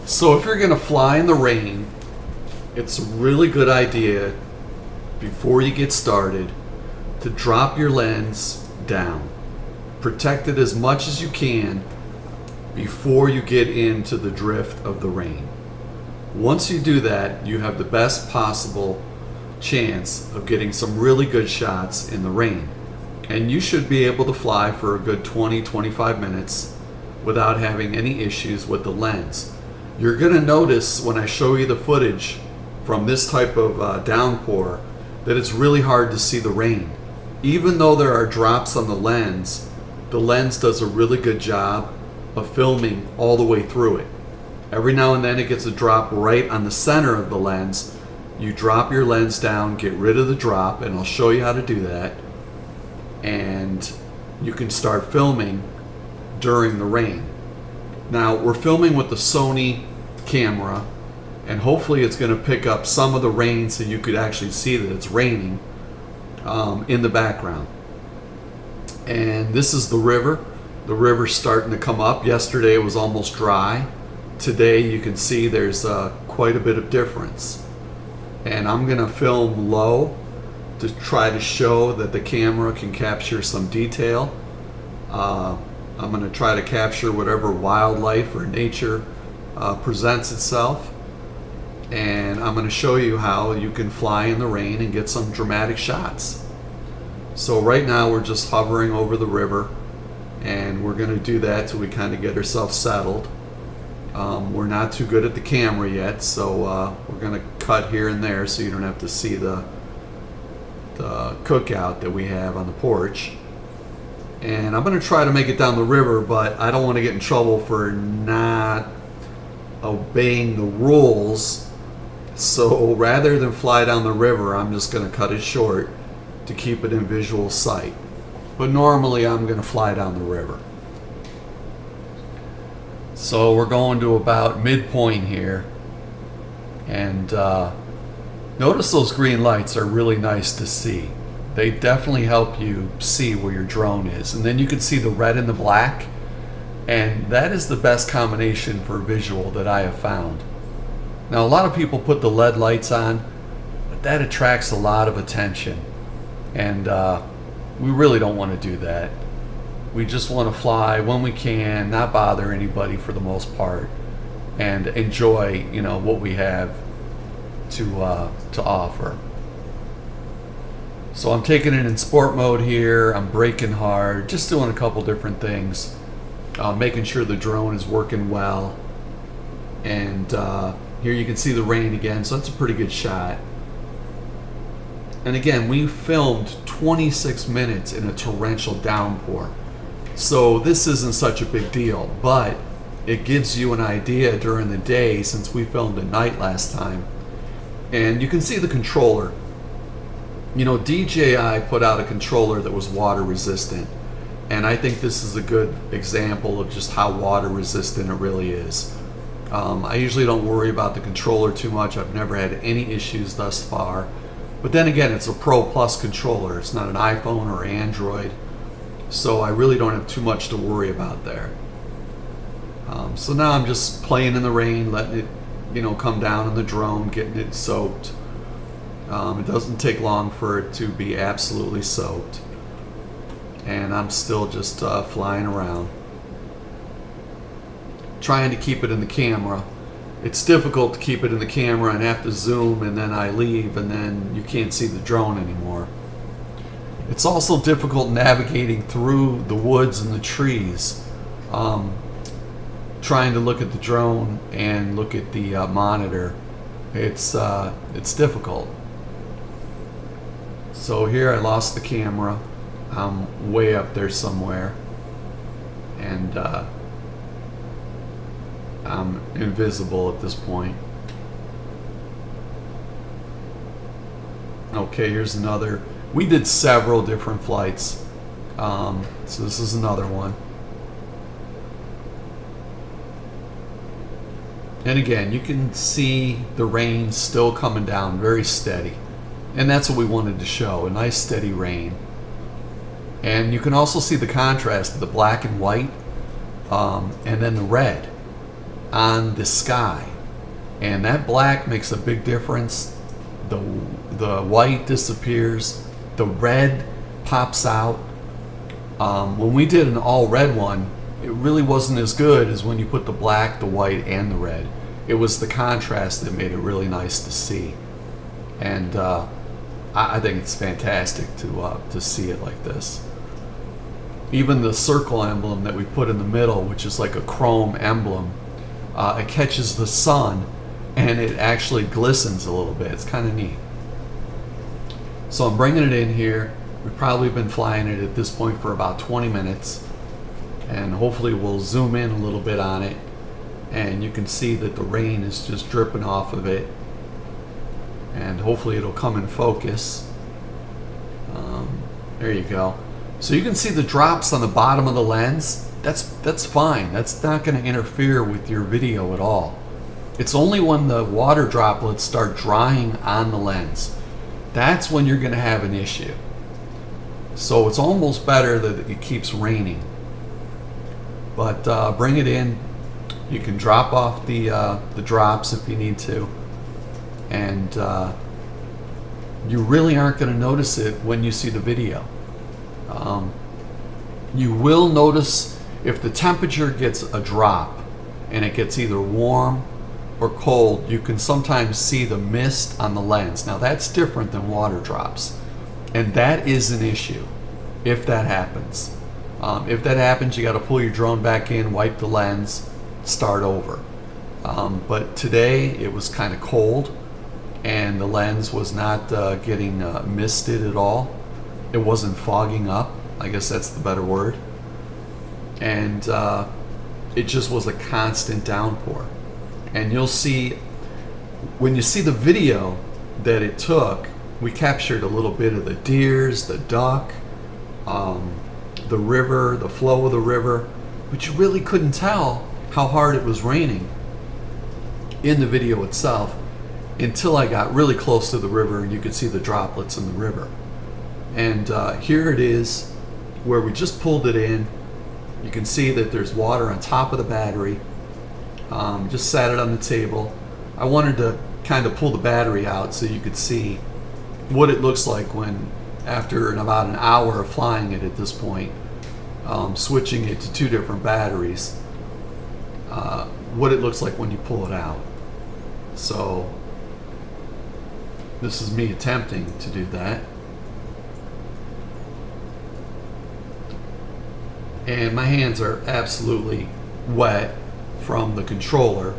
So if you're going to fly in the rain, it's a really good idea before you get started to drop your lens down. Protect it as much as you can before you get into the drift of the rain. Once you do that, you have the best possible chance of getting some really good shots in the rain. And you should be able to fly for a good 20-25 minutes without having any issues with the lens. You're going to notice when I show you the footage from this type of downpour that it's really hard to see the rain. Even though there are drops on the lens does a really good job of filming all the way through it. Every now and then it gets a drop right on the center of the lens. You drop your lens down, get rid of the drop, and I'll show you how to do that. And you can start filming during the rain. Now we're filming with the Sony camera, and hopefully it's going to pick up some of the rain so you could actually see that it's raining in the background. And this is the river. The river's starting to come up. Yesterday it was almost dry. Today you can see there's quite a bit of difference. And I'm going to film low to try to show that the camera can capture some detail. I'm going to try to capture whatever wildlife or nature presents itself. And I'm going to show you how you can fly in the rain and get some dramatic shots. So right now we're just hovering over the river, and we're going to do that till we kind of get ourselves settled. We're not too good at the camera yet, so we're going to cut here and there so you don't have to see the cookout that we have on the porch. And I'm going to try to make it down the river, but I don't want to get in trouble for not obeying the rules. So rather than fly down the river, I'm just going to cut it short to keep it in visual sight. But normally I'm going to fly down the river. So we're going to about midpoint here. And notice those green lights are really nice to see. They definitely help you see where your drone is. And then you can see the red and the black. And that is the best combination for visual that I have found. Now a lot of people put the LED lights on, but that attracts a lot of attention. And we really don't want to do that. We just want to fly when we can, not bother anybody for the most part, and enjoy, what we have to offer. So I'm taking it in sport mode here. I'm braking hard, just doing a couple different things, making sure the drone is working well. And here you can see the rain again, so that's a pretty good shot. And again, we filmed 26 minutes in a torrential downpour. So this isn't such a big deal, but it gives you an idea during the day, since we filmed at night last time. And you can see the controller. DJI put out a controller that was water resistant, and I think this is a good example of just how water resistant it really is. I usually don't worry about the controller too much. I've never had any issues thus far. But then again, it's a Pro Plus controller. It's not an iPhone or Android, so I really don't have too much to worry about there. So now I'm just playing in the rain, letting it come down on the drone, getting it soaked. It doesn't take long for it to be absolutely soaked. And I'm still just flying around, trying to keep it in the camera. It's difficult to keep it in the camera and have to zoom, and then I leave and then you can't see the drone anymore. It's also difficult navigating through the woods and the trees, trying to look at the drone and look at the monitor. It's difficult. So here I lost the camera. I'm way up there somewhere, and I'm invisible at this point. Okay, here's another. We did several different flights, so this is another one. And again, you can see the rain still coming down very steady. And that's what we wanted to show, a nice steady rain. And you can also see the contrast of the black and white, and then the red. on the sky, and that black makes a big difference. The white disappears, the red pops out. When we did an all red one, it really wasn't as good as when you put the black, the white, and the red. It was the contrast that made it really nice to see, and I think it's fantastic to see it like this. Even the circle emblem that we put in the middle, which is like a chrome emblem, it catches the sun and it actually glistens a little bit. It's kind of neat. So I'm bringing it in here. We've probably been flying it at this point for about 20 minutes, and hopefully we'll zoom in a little bit on it and you can see that the rain is just dripping off of it, and hopefully it'll come in focus. There you go. So you can see the drops on the bottom of the lens. That's fine. That's not going to interfere with your video at all. It's only when the water droplets start drying on the lens, that's when you're going to have an issue. So it's almost better that it keeps raining. But bring it in. You can drop off the drops if you need to, and you really aren't going to notice it when you see the video. You will notice if the temperature gets a drop and it gets either warm or cold. You can sometimes see the mist on the lens. Now that's different than water drops, and that is an issue if that happens. If that happens, you got to pull your drone back in, wipe the lens, start over. But today it was kind of cold and the lens was not getting misted at all. It wasn't fogging up, I guess that's the better word. And it just was a constant downpour. And you'll see, when you see the video that it took, we captured a little bit of the deers, the duck, the river, the flow of the river, but you really couldn't tell how hard it was raining in the video itself until I got really close to the river and you could see the droplets in the river. And here it is where we just pulled it in. You can see that there's water on top of the battery. Just sat it on the table. I wanted to kind of pull the battery out so you could see what it looks like when, after about an hour of flying it at this point, switching it to two different batteries, what it looks like when you pull it out. So this is me attempting to do that. And my hands are absolutely wet from the controller,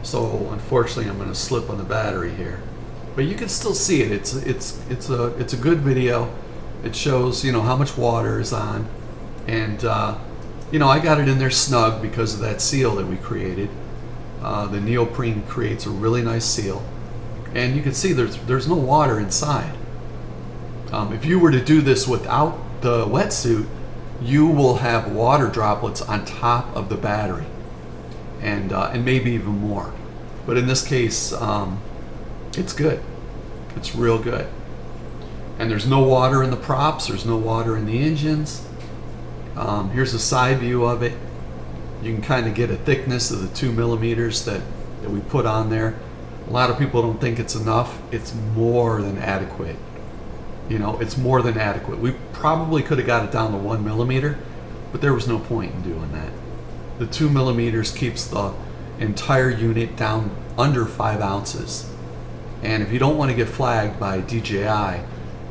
so unfortunately I'm going to slip on the battery here. But you can still see it. It's a good video. It shows, you know, how much water is on, and you know, I got it in there snug because of that seal that we created. The neoprene creates a really nice seal, and you can see there's no water inside. If you were to do this without the wetsuit, you will have water droplets on top of the battery, and maybe even more. But in this case, it's good. It's real good. And there's no water in the props. There's no water in the engines. Here's a side view of it. You can kind of get a thickness of the 2 millimeters that we put on there. A lot of people don't think it's enough. It's more than adequate. You know, it's more than adequate. We probably could have got it down to 1 millimeter, but there was no point in doing that. The 2 millimeters keeps the entire unit down under 5 ounces. And if you don't want to get flagged by DJI,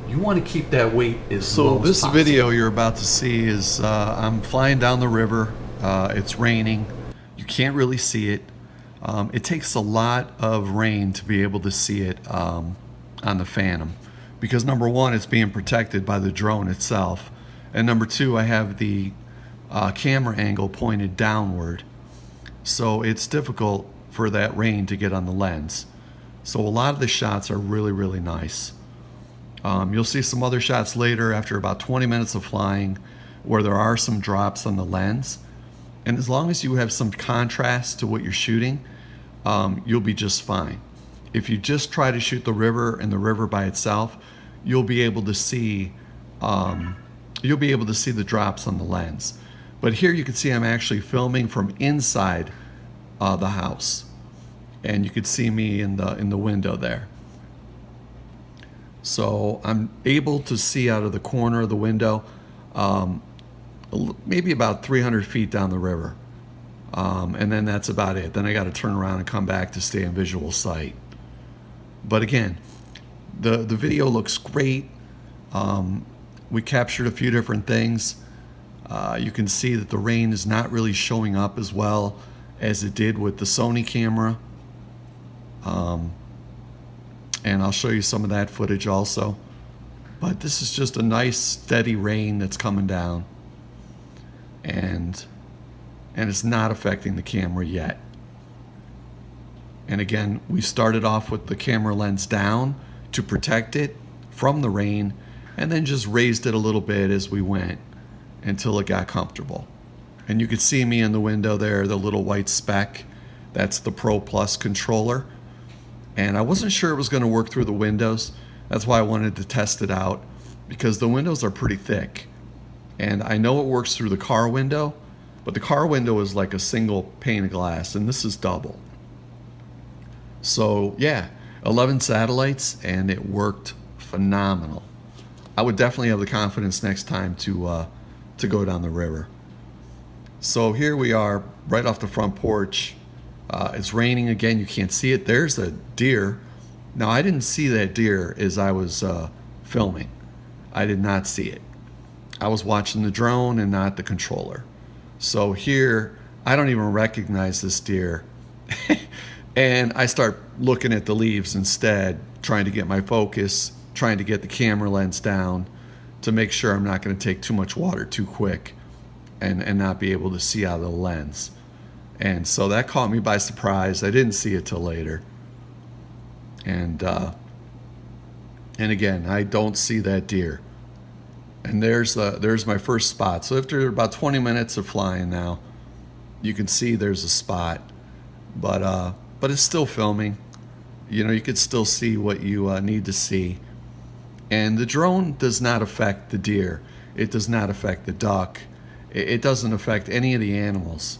you want to keep that weight as low as possible. So this video you're about to see is I'm flying down the river. It's raining. You can't really see it. It takes a lot of rain to be able to see it on the Phantom, because number one, it's being protected by the drone itself, and number two, I have the camera angle pointed downward, so it's difficult for that rain to get on the lens. So a lot of the shots are really, really nice. You'll see some other shots later after about 20 minutes of flying where there are some drops on the lens, and as long as you have some contrast to what you're shooting, you'll be just fine. If you just try to shoot the river and the river by itself, you'll be able to see the drops on the lens. But here you can see I'm actually filming from inside the house, and you could see me in the window there. So I'm able to see out of the corner of the window, maybe about 300 feet down the river. And then that's about it. Then I got to turn around and come back to stay in visual sight. But again, the video looks great. We captured a few different things. You can see that the rain is not really showing up as well as it did with the Sony camera. And I'll show you some of that footage also. But this is just a nice steady rain that's coming down. And it's not affecting the camera yet. And again, we started off with the camera lens down to protect it from the rain, and then just raised it a little bit as we went until it got comfortable. And you could see me in the window there, the little white speck. That's the Pro Plus controller. And I wasn't sure it was going to work through the windows. That's why I wanted to test it out, because the windows are pretty thick. And I know it works through the car window, but the car window is like a single pane of glass, and this is double. So yeah, 11 satellites, and it worked phenomenal. I would definitely have the confidence next time to go down the river. So here we are, right off the front porch. It's raining again. You can't see it. There's a deer. Now, I didn't see that deer as I was filming. I did not see it. I was watching the drone and not the controller. So here, I don't even recognize this deer. And I start looking at the leaves instead, trying to get my focus, trying to get the camera lens down to make sure I'm not going to take too much water too quick and not be able to see out of the lens. And so that caught me by surprise. I didn't see it till later. And again, I don't see that deer. And there's my first spot. So after about 20 minutes of flying now, you can see there's a spot, but it's still filming. You know, you could still see what you need to see. And the drone does not affect the deer. It does not affect the duck. It doesn't affect any of the animals.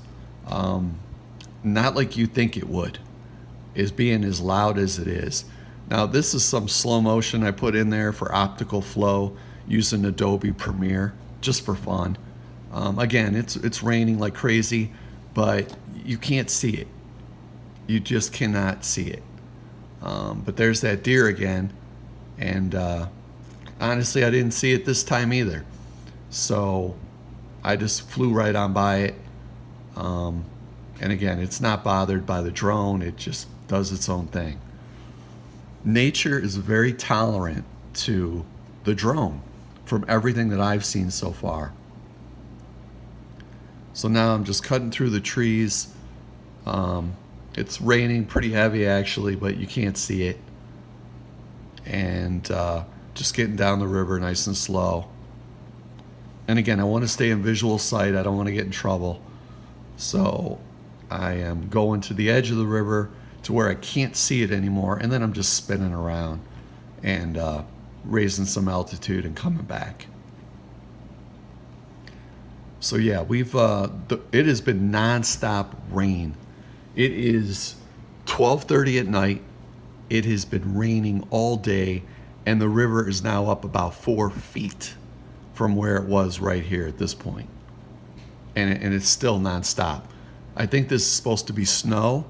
Not like you think it would, is being as loud as it is. Now, this is some slow motion I put in there for optical flow using Adobe Premiere, just for fun. Again, it's raining like crazy, but you can't see it. You just cannot see it. But there's that deer again, and honestly, I didn't see it this time either. So I just flew right on by it. And again, it's not bothered by the drone. It just does its own thing. Nature is very tolerant to the drone from everything that I've seen so far. So now I'm just cutting through the trees. It's raining pretty heavy actually, but you can't see it. And just getting down the river nice and slow. And again, I want to stay in visual sight. I don't want to get in trouble. So I am going to the edge of the river to where I can't see it anymore, and then I'm just spinning around and raising some altitude and coming back. So yeah, it has been nonstop rain. It is 12:30 at night. It has been raining all day, and the river is now up about 4 feet from where it was right here at this point. And it's still nonstop. I think this is supposed to be snow,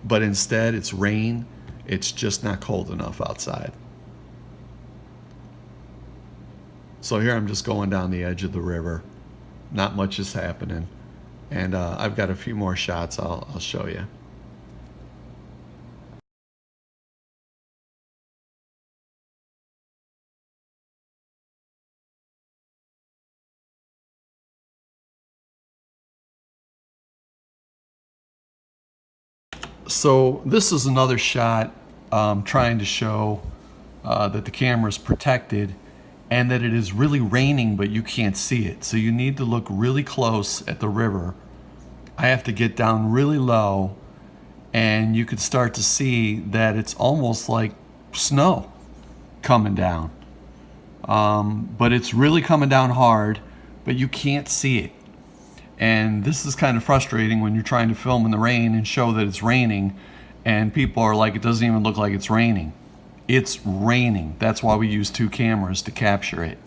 but instead it's rain. It's just not cold enough outside. So here I'm just going down the edge of the river. Not much is happening. And I've got a few more shots I'll show you. So this is another shot trying to show that the camera is protected and that it is really raining, but you can't see it. So you need to look really close at the river. I have to get down really low, and you could start to see that it's almost like snow coming down. But it's really coming down hard, but you can't see it. And this is kind of frustrating when you're trying to film in the rain and show that it's raining, and people are like, it doesn't even look like it's raining. It's raining. That's why we use 2 cameras to capture it.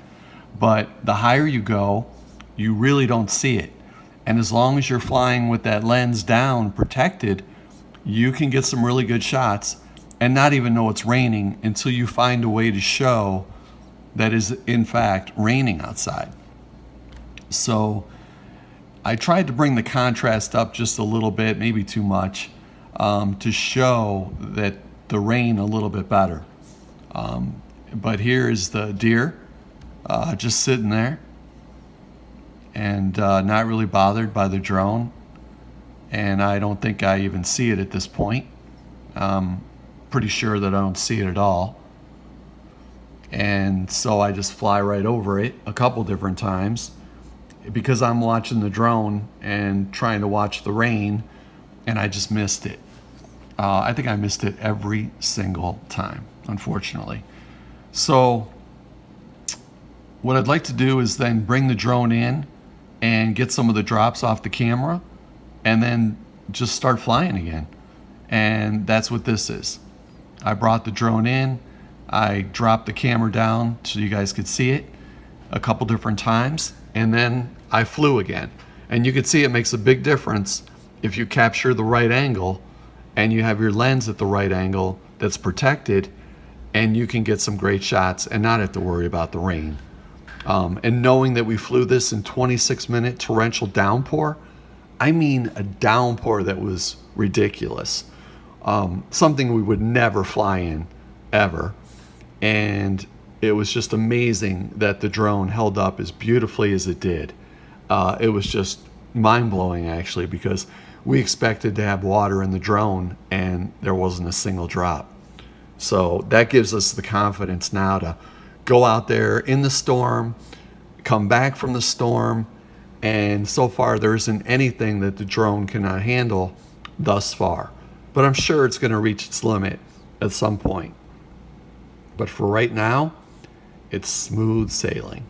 But the higher you go, you really don't see it. And as long as you're flying with that lens down protected, you can get some really good shots and not even know it's raining until you find a way to show that is in fact raining outside. So I tried to bring the contrast up just a little bit, maybe too much, to show that the rain a little bit better. But here is the deer just sitting there and not really bothered by the drone. And I don't think I even see it at this point. Pretty sure that I don't see it at all. And so I just fly right over it a couple different times because I'm watching the drone and trying to watch the rain, and I just missed it. I think I missed it every single time, unfortunately. So what I'd like to do is then bring the drone in and get some of the drops off the camera and then just start flying again. And that's what this is. I brought the drone in, I dropped the camera down so you guys could see it a couple different times, and then I flew again. And you can see it makes a big difference if you capture the right angle and you have your lens at the right angle that's protected, and you can get some great shots and not have to worry about the rain. And knowing that we flew this in 26-minute torrential downpour, I mean a downpour that was ridiculous. Something we would never fly in, ever. And it was just amazing that the drone held up as beautifully as it did. It was just mind-blowing, actually, because we expected to have water in the drone and there wasn't a single drop. So that gives us the confidence now to go out there in the storm, come back from the storm, and so far there isn't anything that the drone cannot handle thus far. But I'm sure it's going to reach its limit at some point. But for right now, it's smooth sailing.